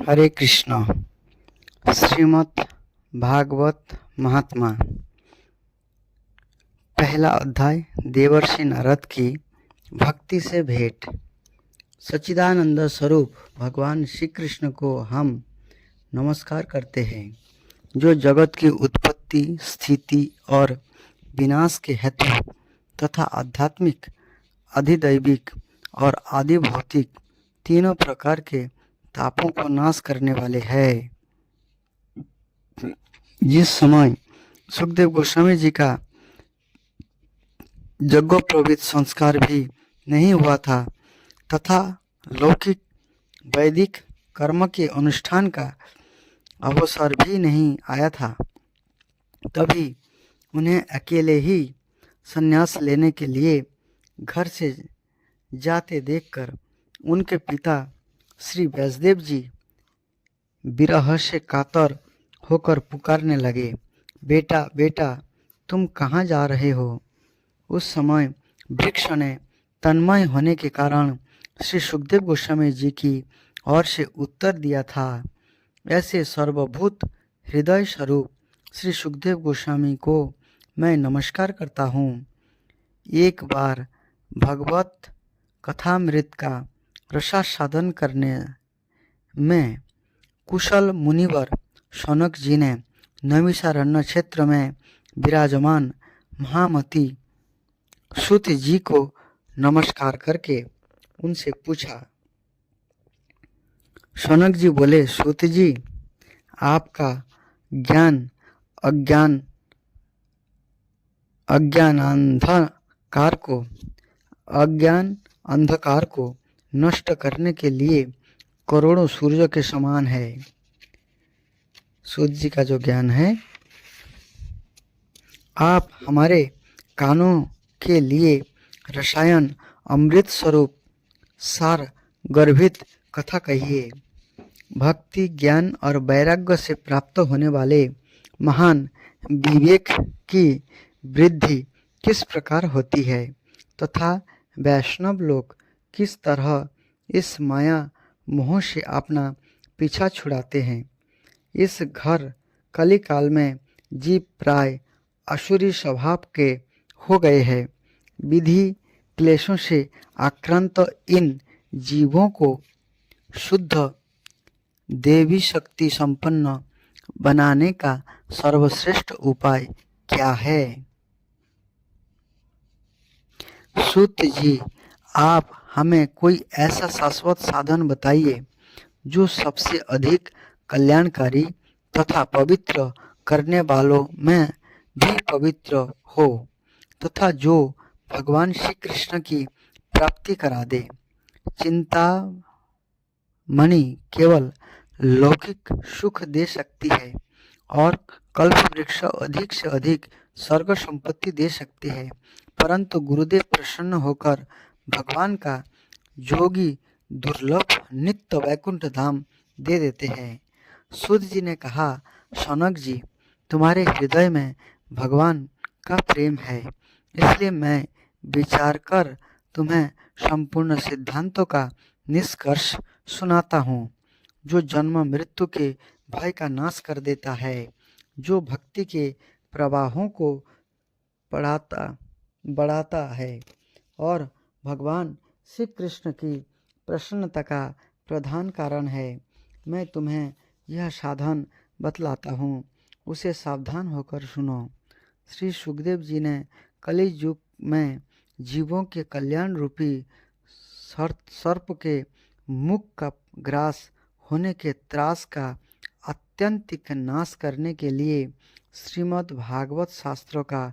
हरे कृष्णा। श्रीमद् भागवत महात्मा, पहला अध्याय। देवर्षि नारद की भक्ति से भेंट। सच्चिदानंद स्वरूप भगवान श्री कृष्ण को हम नमस्कार करते हैं, जो जगत की उत्पत्ति, स्थिति और विनाश के हेतु तथा आध्यात्मिक, अधिदैविक और आदि भौतिक तीनों प्रकार के तापों को नाश करने वाले हैं। जिस समय सुखदेव गोस्वामी जी का यज्ञोपवीत संस्कार भी नहीं हुआ था तथा लौकिक वैदिक कर्म के अनुष्ठान का अवसर भी नहीं आया था, तभी उन्हें अकेले ही संन्यास लेने के लिए घर से जाते देखकर उनके पिता श्री व्यासदेव जी विरह से कातर होकर पुकारने लगे, बेटा बेटा, तुम कहाँ जा रहे हो? उस समय वृक्ष ने तन्मय होने के कारण श्री सुखदेव गोस्वामी जी की ओर से उत्तर दिया था। ऐसे सर्वभूत हृदय स्वरूप श्री सुखदेव गोस्वामी को मैं नमस्कार करता हूँ। एक बार भगवत कथामृत का रसास्वादन करने में कुशल मुनिवर शौनक जी ने नैमिषारण्य क्षेत्र में विराजमान महामती सूत जी को नमस्कार करके उनसे पूछा। शौनक जी बोले, सूत जी, आपका ज्ञान अज्ञान अंधकार को नष्ट करने के लिए करोड़ों सूर्य के समान है। सूत जी का जो ज्ञान है, आप हमारे कानों के लिए रसायन अमृत स्वरूप सार गर्भित कथा कहिए। भक्ति, ज्ञान और वैराग्य से प्राप्त होने वाले महान विवेक की वृद्धि किस प्रकार होती है तथा वैष्णव लोग किस तरह इस माया मोह से अपना पीछा छुड़ाते हैं। इस घर कली काल में जीव प्राय असुरी स्वभाव के हो गए हैं। विधि क्लेशों से आक्रांत इन जीवों को शुद्ध देवी शक्ति संपन्न बनाने का सर्वश्रेष्ठ उपाय क्या है? सूत जी, आप हमें कोई ऐसा शाश्वत साधन बताइए जो सबसे अधिक कल्याणकारी तथा पवित्र करने वालों में भी पवित्र हो तथा जो भगवान श्री कृष्ण की प्राप्ति करा दे। चिंता मणि केवल लौकिक सुख दे सकती है और कल्प वृक्ष अधिक से अधिक स्वर्ग संपत्ति दे सकती है, परंतु गुरुदेव प्रसन्न होकर भगवान का जोगी दुर्लभ नित्य वैकुंठ धाम दे देते हैं। सूत जी ने कहा, शौनक जी, तुम्हारे हृदय में भगवान का प्रेम है, इसलिए मैं विचार कर तुम्हें संपूर्ण सिद्धांतों का निष्कर्ष सुनाता हूँ, जो जन्म मृत्यु के भय का नाश कर देता है, जो भक्ति के प्रवाहों को बढ़ाता है और भगवान श्री कृष्ण की प्रसन्नता का प्रधान कारण है। मैं तुम्हें यह साधन बतलाता हूँ, उसे सावधान होकर सुनो। श्री सुखदेव जी ने कलि युग में जीवों के कल्याण रूपी सर्प के मुख का ग्रास होने के त्रास का आत्यंतिक नाश करने के लिए श्रीमद् भागवत शास्त्रों का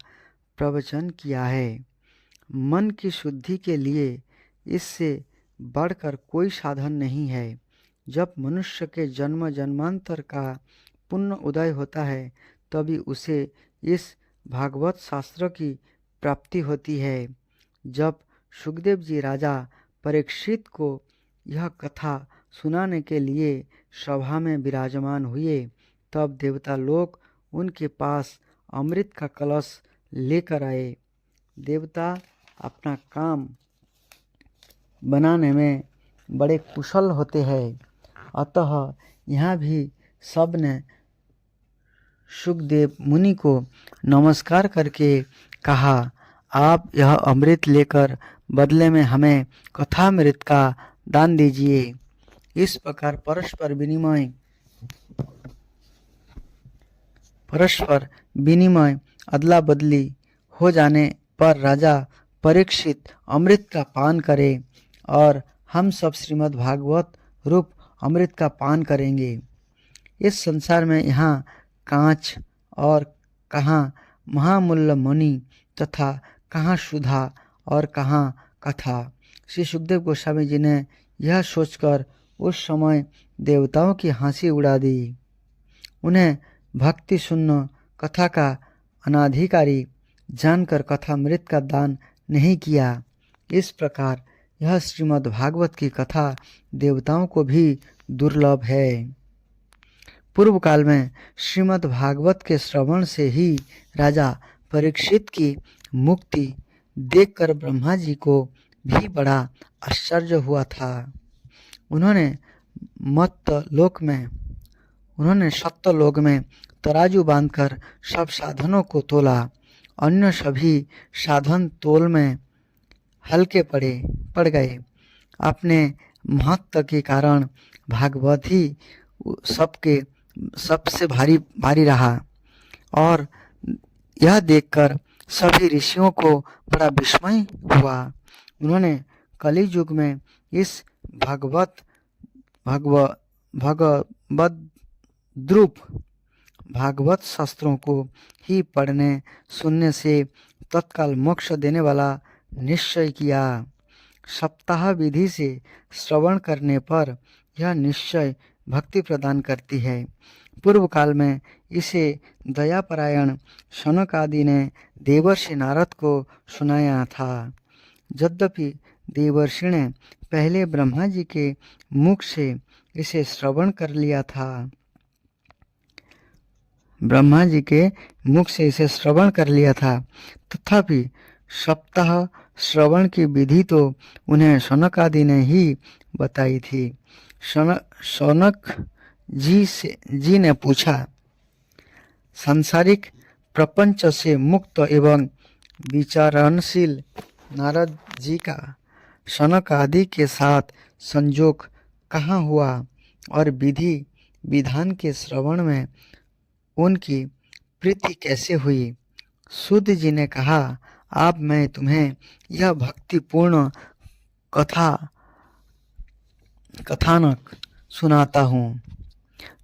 प्रवचन किया है। मन की शुद्धि के लिए इससे बढ़कर कोई साधन नहीं है। जब मनुष्य के जन्म जन्मांतर का पुण्य उदय होता है, तभी उसे इस भागवत शास्त्र की प्राप्ति होती है। जब सुखदेव जी राजा परीक्षित को यह कथा सुनाने के लिए सभा में विराजमान हुए, तब देवता लोग उनके पास अमृत का कलश लेकर आए। देवता अपना काम बनाने में बड़े कुशल होते हैं, अतः यहाँ भी सब ने सुखदेव मुनि को नमस्कार करके कहा, आप यह अमृत लेकर बदले में हमें कथामृत का दान दीजिए। इस प्रकार परस्पर विनिमय अदला बदली हो जाने पर राजा परीक्षित अमृत का पान करे और हम सब श्रीमद् भागवत रूप अमृत का पान करेंगे। इस संसार में यहाँ कांच और कहाँ महामूल्य मणि तथा कहाँ सुधा और कहाँ कथा। श्री सुखदेव गोस्वामी जी ने यह सोचकर उस समय देवताओं की हंसी उड़ा दी। उन्हें भक्ति शून्य कथा का अनाधिकारी जानकर कथामृत का दान नहीं किया। इस प्रकार यह श्रीमद् भागवत की कथा देवताओं को भी दुर्लभ है। पूर्व काल में श्रीमद् भागवत के श्रवण से ही राजा परीक्षित की मुक्ति देखकर ब्रह्मा जी को भी बड़ा आश्चर्य हुआ था। उन्होंने सत्यलोक में तराजू बांधकर सब साधनों को तोला। अन्य सभी साधन तोल में हल्के पड़ गए। अपने महत्व के कारण भागवत ही सबसे भारी रहा और यह देखकर सभी ऋषियों को बड़ा विस्मय हुआ। उन्होंने कलि युग में इस भागवत शास्त्रों को ही पढ़ने सुनने से तत्काल मोक्ष देने वाला निश्चय किया। सप्ताह विधि से श्रवण करने पर यह निश्चय भक्ति प्रदान करती है। पूर्व काल में इसे दयापरायण शनक आदि ने देवर्षि नारद को सुनाया था। यद्यपि देवर्षि ने पहले ब्रह्मा जी के मुख से इसे श्रवण कर लिया था, तथापि सप्ताह श्रवण की विधि तो उन्हें शौनक आदि ने ही बताई थी। शौनक जी ने पूछा, सांसारिक प्रपंच से मुक्त एवं विचारणशील नारद जी का शौनक आदि के साथ संयोग कहाँ हुआ और विधि विधान के श्रवण में उनकी प्रीति कैसे हुई? सूत जी ने कहा, अब मैं तुम्हें यह भक्तिपूर्ण कथानक सुनाता हूँ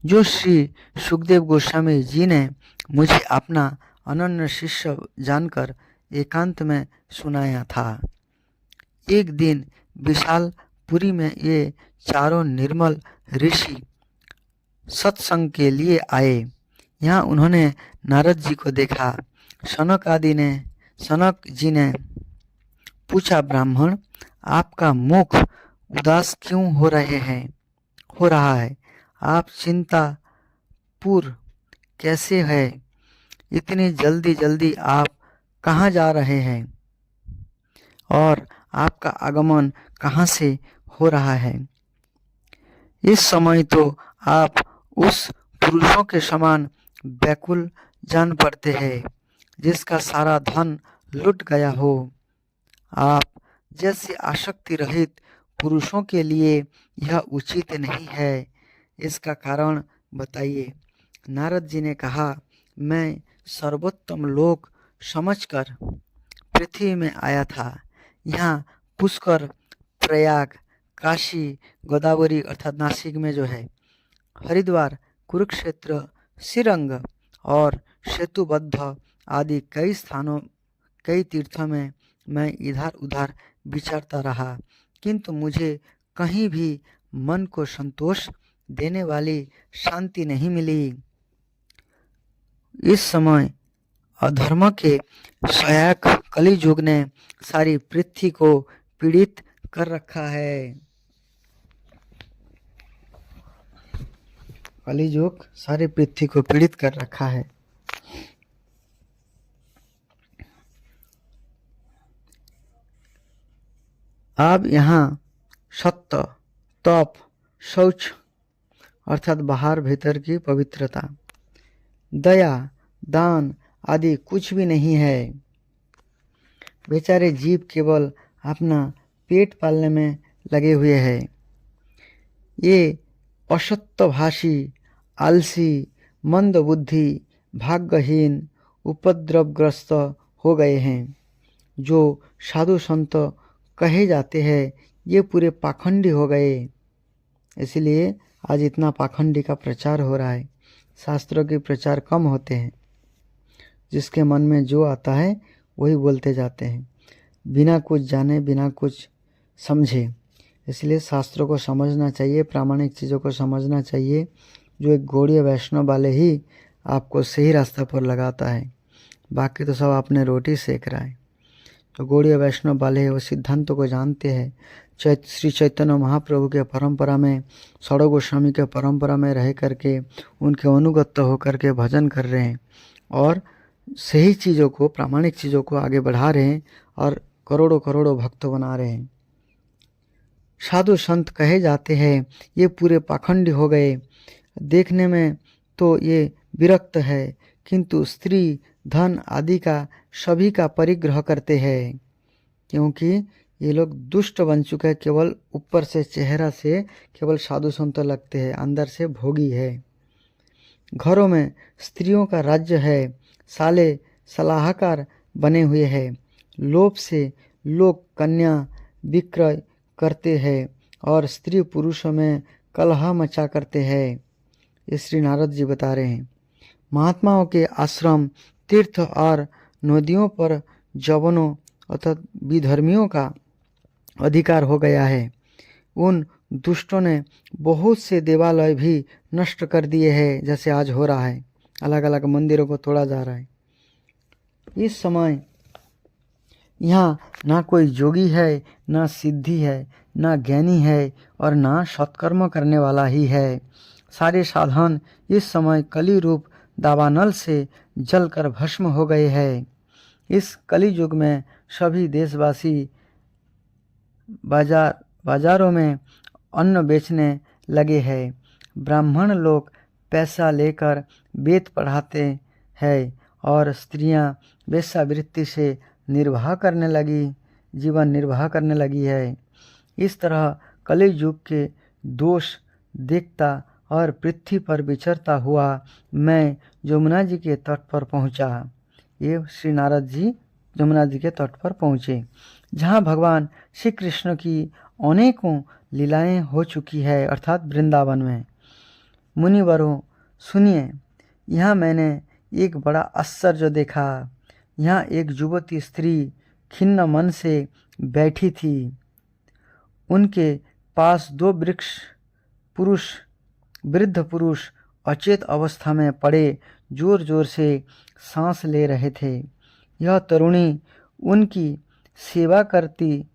जो श्री सुखदेव गोस्वामी जी ने मुझे अपना अनन्य शिष्य जानकर एकांत में सुनाया था। एक दिन विशालपुरी में ये चारों निर्मल ऋषि सत्संग के लिए आए। यहाँ उन्होंने नारद जी को देखा। सनक जी ने पूछा, ब्राह्मण, आपका मुख उदास क्यों हो रहा है? आप चिंतापूर कैसे है? इतनी जल्दी आप कहाँ जा रहे हैं और आपका आगमन कहाँ से हो रहा है? इस समय तो आप उस पुरुषों के समान व्याकुल जान पड़ते हैं जिसका सारा धन लुट गया हो। आप जैसे आसक्ति रहित पुरुषों के लिए यह उचित नहीं है। इसका कारण बताइए। नारद जी ने कहा, मैं सर्वोत्तम लोक समझकर पृथ्वी में आया था। यहाँ पुष्कर, प्रयाग, काशी, गोदावरी अर्थात नासिक में जो है, हरिद्वार, कुरुक्षेत्र, श्रीरंग और सेतुबद्ध आदि कई तीर्थों में मैं इधर उधर विचरता रहा, किंतु मुझे कहीं भी मन को संतोष देने वाली शांति नहीं मिली। इस समय अधर्म के सहायक कलि युग ने सारी पृथ्वी को पीड़ित कर रखा है। कलि युग सारी पृथ्वी को पीड़ित कर रखा है। अब यहाँ सत्य, तप, शौच अर्थात बाहर भीतर की पवित्रता। दया, दान आदि कुछ भी नहीं है। बेचारे जीव केवल अपना पेट पालने में लगे हुए हैं। ये असत्यभाषी, आलसी, मंदबुद्धि, भाग्यहीन, उपद्रवग्रस्त हो गए हैं। जो साधु संत कहे जाते हैं ये पूरे पाखंडी हो गए। इसलिए आज इतना पाखंडी का प्रचार हो रहा है। शास्त्रों के प्रचार कम होते हैं। जिसके मन में जो आता है वही बोलते जाते हैं, बिना कुछ जाने, बिना कुछ समझे। इसलिए शास्त्रों को समझना चाहिए, प्रामाणिक चीज़ों को समझना चाहिए। जो एक गौड़ीय वैष्णव वाले ही आपको सही रास्ता पर लगाता है, बाकी तो सब अपने रोटी सेक रहा है। तो गौड़ीय वैष्णव वाले वो सिद्धांतों को जानते हैं। श्री चैतन्य महाप्रभु के परंपरा में, षड़ो गोस्वामी के परंपरा में रह करके उनके अनुगत होकर के भजन कर रहे हैं और सही चीज़ों को, प्रामाणिक चीज़ों को आगे बढ़ा रहे हैं और करोड़ों करोड़ों भक्त बना रहे हैं। साधु संत कहे जाते हैं ये पूरे पाखंडी हो गए। देखने में तो ये विरक्त है, किंतु स्त्री, धन आदि का सभी का परिग्रह करते हैं, क्योंकि ये लोग दुष्ट बन चुके हैं। केवल ऊपर से, चेहरा से केवल साधु संत लगते हैं, अंदर से भोगी है। घरों में स्त्रियों का राज्य है, साले सलाहकार बने हुए हैं। लोभ से लोग कन्या विक्रय करते हैं और स्त्री पुरुषों में कलह मचा करते हैं। ये श्री नारद जी बता रहे हैं। महात्माओं के आश्रम, तीर्थ और नदियों पर जवनों अर्थात विधर्मियों का अधिकार हो गया है। उन दुष्टों ने बहुत से देवालय भी नष्ट कर दिए हैं, जैसे आज हो रहा है। अलग अलग मंदिरों को तोड़ा जा रहा है। इस समय यहाँ ना कोई जोगी है, ना सिद्धि है, ना ज्ञानी है और ना सत्कर्म करने वाला ही है। सारे साधन इस समय कली रूप दावानल से जलकर भस्म हो गए हैं। इस कली युग में सभी देशवासी बाजारों में अन्न बेचने लगे हैं। ब्राह्मण लोग पैसा लेकर वेद पढ़ाते हैं और स्त्रियां वेश्यावृत्ति से जीवन निर्वाह करने लगी है। इस तरह कली युग के दोष देखता और पृथ्वी पर विचरता हुआ मैं यमुना जी के तट पर पहुंचा। ये श्री नारद जी यमुना जी के तट पर पहुँचे, जहाँ भगवान श्री कृष्ण की अनेकों लीलाएं हो चुकी है, अर्थात वृंदावन में। मुनिवरों सुनिए, यहाँ मैंने एक बड़ा आश्चर्य देखा। यहाँ एक युवती स्त्री खिन्न मन से बैठी थी। उनके पास दो वृद्ध पुरुष अचेत अवस्था में पड़े जोर जोर से सांस ले रहे थे। यह तरुणी उनकी सेवा करती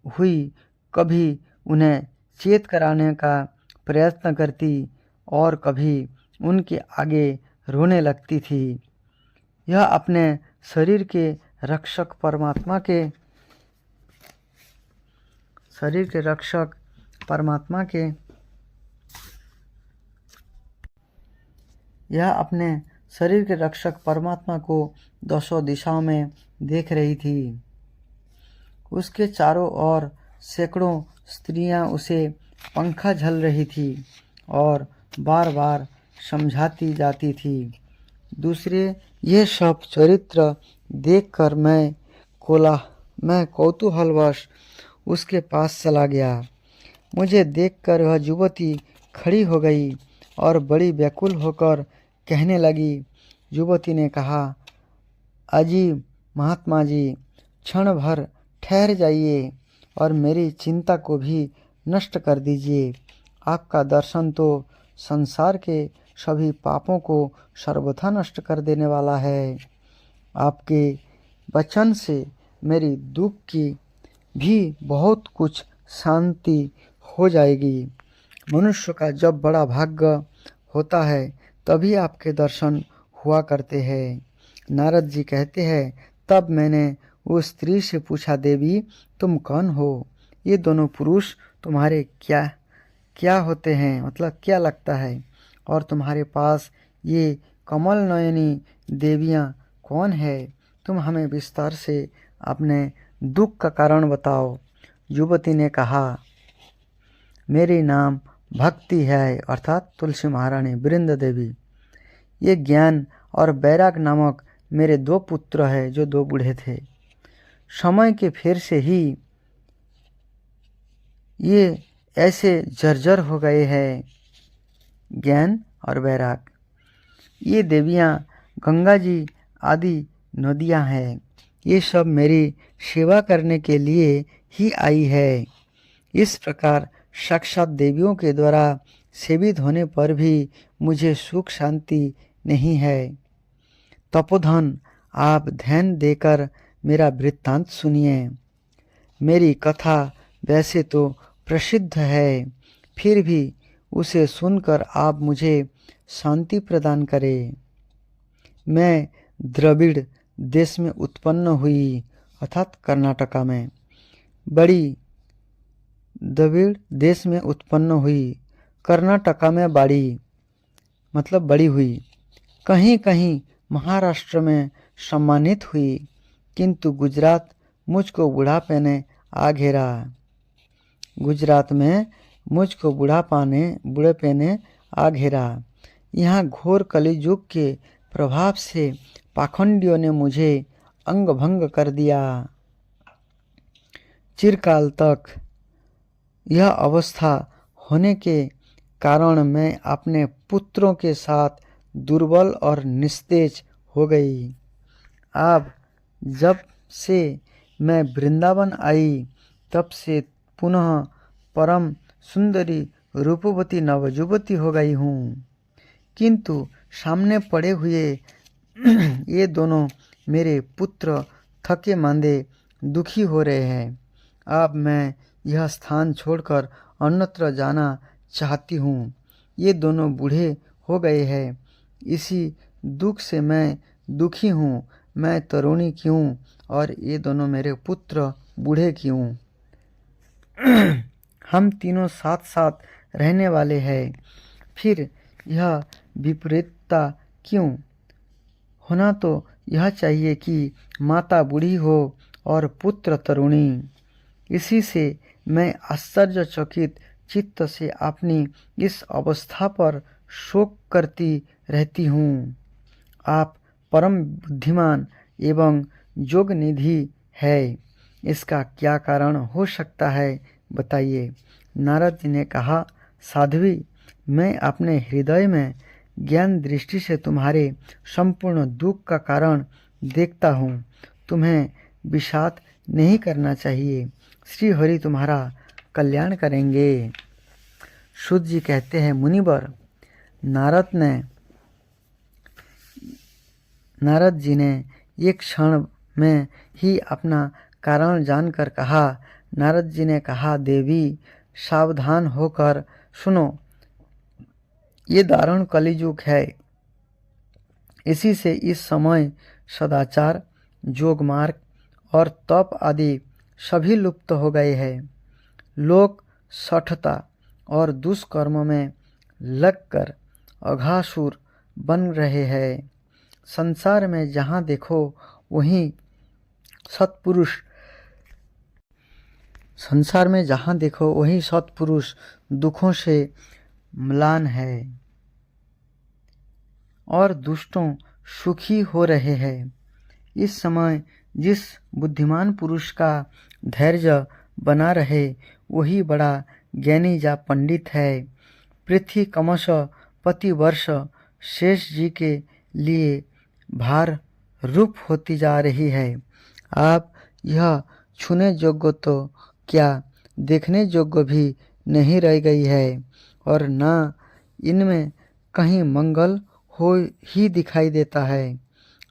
हुई कभी उन्हें चेत कराने का प्रयत्न करती और कभी उनके आगे रोने लगती थी। यह अपने शरीर के रक्षक परमात्मा के यह अपने शरीर के रक्षक परमात्मा को दसों दिशाओं में देख रही थी। उसके चारों ओर सैकड़ों स्त्रियां उसे पंखा झल रही थी और बार बार समझाती जाती थी। दूसरे ये सब चरित्र देखकर मैं कौतूहलवश उसके पास चला गया। मुझे देखकर वह युवती खड़ी हो गई और बड़ी व्याकुल होकर कहने लगी। युवती ने कहा, अजी महात्मा जी, क्षण भर ठहर जाइए और मेरी चिंता को भी नष्ट कर दीजिए। आपका दर्शन तो संसार के सभी पापों को सर्वथा नष्ट कर देने वाला है। आपके वचन से मेरी दुख की भी बहुत कुछ शांति हो जाएगी। मनुष्य का जब बड़ा भाग्य होता है तभी आपके दर्शन हुआ करते हैं। नारद जी कहते हैं, तब मैंने उस स्त्री से पूछा, देवी तुम कौन हो? ये दोनों पुरुष तुम्हारे क्या होते हैं, मतलब क्या लगता है, और तुम्हारे पास ये कमल नयनी देवियाँ कौन है? तुम हमें विस्तार से अपने दुख का कारण बताओ। युवती ने कहा, मेरी नाम भक्ति है, अर्थात तुलसी महारानी वृंद देवी। ये ज्ञान और बैराग नामक मेरे 2 पुत्र हैं जो 2 बूढ़े थे। समय के फेर से ही ये ऐसे जर्जर हो गए हैं। ज्ञान और बैराग, ये देवियाँ गंगा जी आदि नदियाँ हैं। ये सब मेरी सेवा करने के लिए ही आई है। इस प्रकार साक्षात देवियों के द्वारा सेवित होने पर भी मुझे सुख शांति नहीं है। तपोधन, आप ध्यान देकर मेरा वृत्तांत सुनिए। मेरी कथा वैसे तो प्रसिद्ध है, फिर भी उसे सुनकर आप मुझे शांति प्रदान करें। मैं द्रविड़ देश में उत्पन्न हुई, अर्थात कर्नाटका में। द्रविड़ देश में उत्पन्न हुई, कर्नाटका में बड़ी, मतलब बड़ी हुई। कहीं कहीं महाराष्ट्र में सम्मानित हुई, किंतु गुजरात मुझको बुढ़ापे ने आ घेरा। गुजरात में मुझको बुढ़ापे ने आ घेरा। यहाँ घोर कलियुग के प्रभाव से पाखंडियों ने मुझे अंग भंग कर दिया। चिरकाल तक यह अवस्था होने के कारण मैं अपने पुत्रों के साथ दुर्बल और निस्तेज हो गई। अब जब से मैं वृंदावन आई, तब से पुनः परम सुंदरी रूपवती नवयुवती हो गई हूँ। किंतु सामने पड़े हुए ये दोनों मेरे पुत्र थके मांदे दुखी हो रहे हैं। अब मैं यह स्थान छोड़कर अन्यत्र जाना चाहती हूँ। ये दोनों बूढ़े हो गए हैं, इसी दुख से मैं दुखी हूँ। मैं तरुणी क्यों और ये दोनों मेरे पुत्र बूढ़े क्यों? हम तीनों साथ साथ रहने वाले हैं, फिर यह विपरीतता क्यों? होना तो यह चाहिए कि माता बूढ़ी हो और पुत्र तरुणी। इसी से मैं आश्चर्यचकित चित्त से अपनी इस अवस्था पर शोक करती रहती हूँ। आप परम बुद्धिमान एवं योग निधि है, इसका क्या कारण हो सकता है, बताइए। नारद जी ने कहा, साध्वी, मैं अपने हृदय में ज्ञान दृष्टि से तुम्हारे संपूर्ण दुख का कारण देखता हूँ। तुम्हें विषाद नहीं करना चाहिए। श्री हरि तुम्हारा कल्याण करेंगे। शुद्ध जी कहते हैं, मुनिवर, नारद जी ने एक क्षण में ही अपना कारण जानकर कहा। नारद जी ने कहा, देवी, सावधान होकर सुनो। ये दारुण कलियुग है। इसी से इस समय सदाचार, योग मार्ग और तप आदि सभी लुप्त हो गए हैं। लोग शठता और दुष्कर्म में लगकर अघासुर बन रहे हैं। संसार में जहाँ देखो वहीं सत्पुरुष दुखों से म्लान है और दुष्टों सुखी हो रहे हैं। इस समय जिस बुद्धिमान पुरुष का धैर्य बना रहे, वही बड़ा ज्ञानी या पंडित है। पृथ्वी क्रमशः प्रतिवर्ष शेष जी के लिए भार रूप होती जा रही है। आप यह छूने योग्य तो क्या देखने योग्य भी नहीं रह गई है, और न इनमें कहीं मंगल हो ही दिखाई देता है।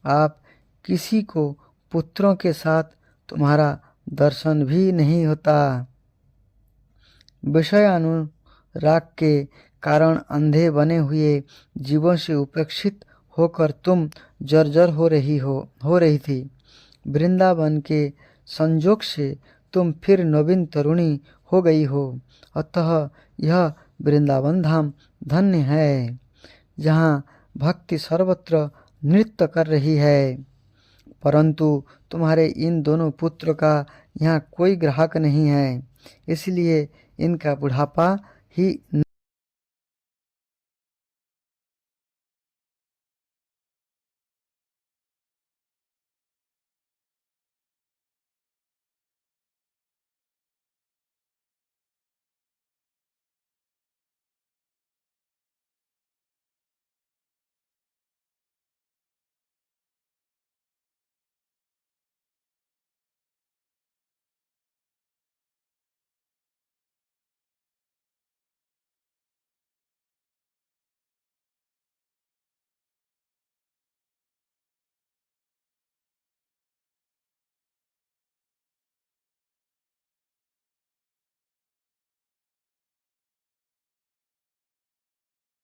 आप किसी को पुत्रों के साथ तुम्हारा दर्शन भी नहीं होता। विषय अनुराग के कारण अंधे बने हुए जीवों से उपेक्षित होकर तुम जर्जर हो रही थी। वृंदावन के संजोग से तुम फिर नवीन तरुणी हो गई हो, अतः यह वृंदावन धाम धन्य है, जहाँ भक्ति सर्वत्र नृत्य कर रही है। परंतु तुम्हारे इन दोनों पुत्र का यहाँ कोई ग्राहक नहीं है, इसलिए इनका बुढ़ापा ही